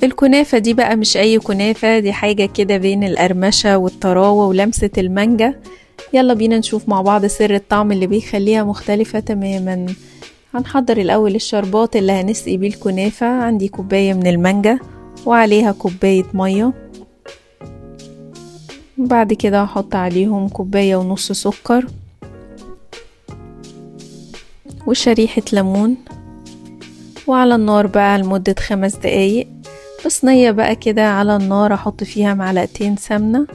الكنافة دي بقى مش اي كنافة، دي حاجة كده بين القرمشة والطراوة ولمسة المانجا. يلا بينا نشوف مع بعض سر الطعم اللي بيخليها مختلفة تماما. هنحضر الاول الشربات اللي هنسقي بيه الكنافة. عندي كوباية من المانجا وعليها كوباية مية، بعد كده هحط عليهم كوباية ونص سكر وشريحة ليمون، وعلى النار بقى لمدة 5 دقايق. بصينية بقى كده على النار احط فيها معلقتين سمنة،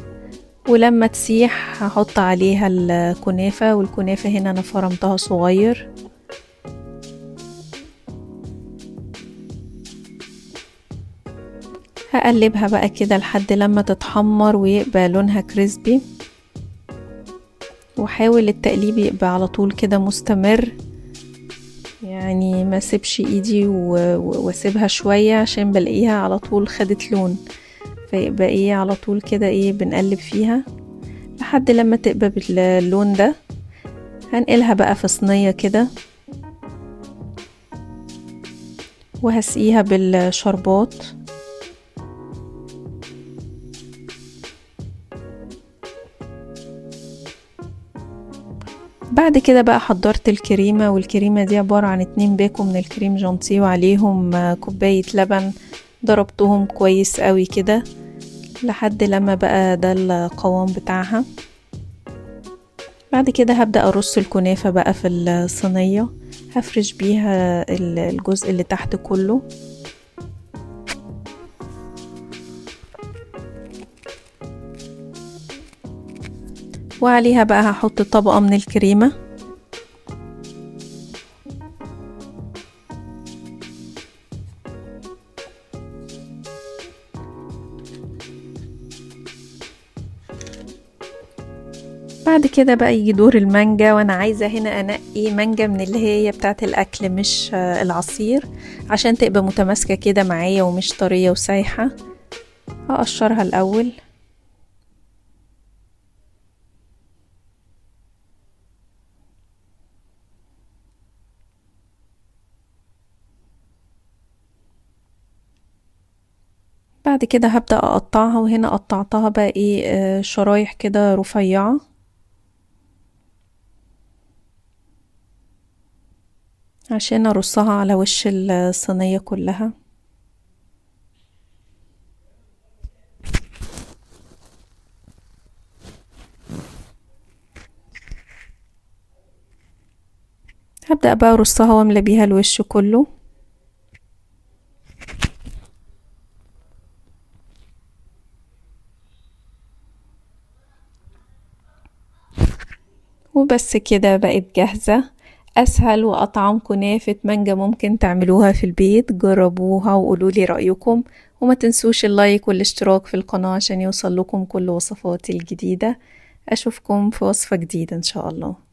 ولما تسيح هحط عليها الكنافة. والكنافة هنا انا فرمتها صغير. هقلبها بقى كده لحد لما تتحمر ويبقى لونها كريسبي، وحاول التقليب يبقى على طول كده مستمر، يعني ما سيبش ايدي واسيبها شوية عشان بلاقيها على طول خدت لون. فيبقى ايه على طول كده ايه بنقلب فيها لحد لما تبقى باللون ده. هنقلها بقى في صينية كده وهسقيها بالشربات. بعد كده بقى حضرت الكريمة، والكريمة دي عبارة عن 2 باكو من الكريم جانتيه وعليهم كوباية لبن. ضربتهم كويس قوي كده لحد لما بقى ده القوام بتاعها. بعد كده هبدأ ارص الكنافة بقى في الصينية، هفرش بيها الجزء اللي تحت كله، وعليها بقى هحط طبقة من الكريمة. بعد كده بقى يجي دور المانجا، وانا عايزة هنا انقي مانجا من اللي هي بتاعة الاكل مش العصير، عشان تبقى متماسكة كده معايا ومش طرية وسايحة. هقشرها الاول، بعد كده هبدأ اقطعها. وهنا قطعتها بقى ايه شرايح كده رفيعة عشان ارصها على وش الصينية كلها. هبدأ بقى ارصها واملى بيها الوش كله. وبس كده بقت جاهزة. اسهل واطعم كنافة مانجا ممكن تعملوها في البيت. جربوها وقولولي رأيكم، وما تنسوش اللايك والاشتراك في القناة عشان يوصل لكم كل وصفاتي الجديدة. اشوفكم في وصفة جديدة ان شاء الله.